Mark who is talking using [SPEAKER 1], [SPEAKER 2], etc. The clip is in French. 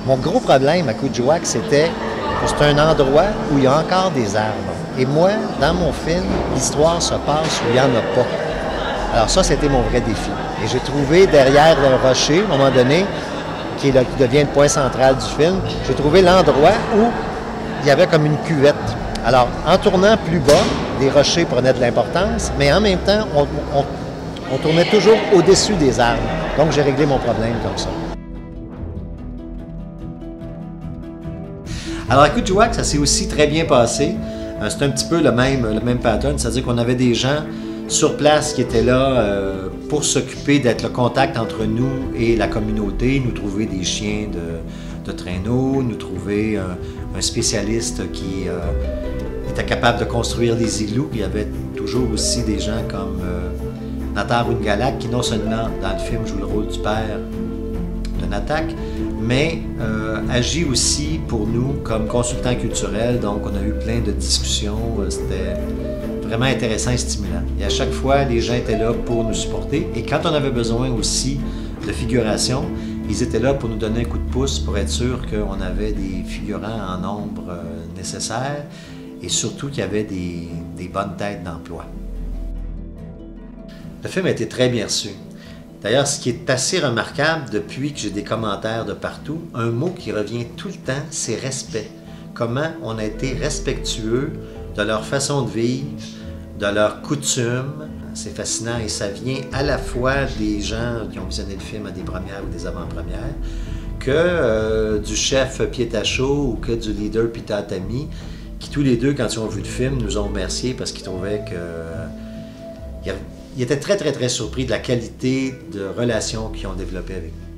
[SPEAKER 1] Mon gros problème à Kuujjuaq, c'était que c'est un endroit où il y a encore des arbres. Et moi, dans mon film, l'histoire se passe où il n'y en a pas. Alors ça, c'était mon vrai défi. Et j'ai trouvé derrière le rocher, à un moment donné, qui devient le point central du film, j'ai trouvé l'endroit où il y avait comme une cuvette. Alors, en tournant plus bas, les rochers prenaient de l'importance, mais en même temps, on tournait toujours au-dessus des arbres. Donc, j'ai réglé mon problème comme ça. Alors, à Kuujjuaq, ça s'est aussi très bien passé. C'est un petit peu le même pattern, c'est-à-dire qu'on avait des gens sur place qui étaient là pour s'occuper d'être le contact entre nous et la communauté, nous trouver des chiens de traîneau, nous trouver un spécialiste qui était capable de construire des igloos. Il y avait toujours aussi des gens comme Natar Ungalak qui non seulement dans le film joue le rôle du père de Natak, mais agit aussi pour nous comme consultant culturel. Donc on a eu plein de discussions, c'était vraiment intéressant et stimulant. Et à chaque fois, les gens étaient là pour nous supporter. Et quand on avait besoin aussi de figuration, ils étaient là pour nous donner un coup de pouce pour être sûr qu'on avait des figurants en nombre nécessaire et surtout qu'il y avait des bonnes têtes d'emploi. Le film a été très bien reçu. D'ailleurs, ce qui est assez remarquable depuis que j'ai des commentaires de partout, un mot qui revient tout le temps, c'est respect. Comment on a été respectueux de leur façon de vivre, de leurs coutumes. C'est fascinant et ça vient à la fois des gens qui ont visionné le film à des premières ou des avant-premières, que du chef Pietachot ou que du leader Pita Tami, qui tous les deux, quand ils ont vu le film, nous ont remerciés parce qu'ils trouvaient que... Ils étaient très, très, très surpris de la qualité de relations qu'ils ont développées avec nous.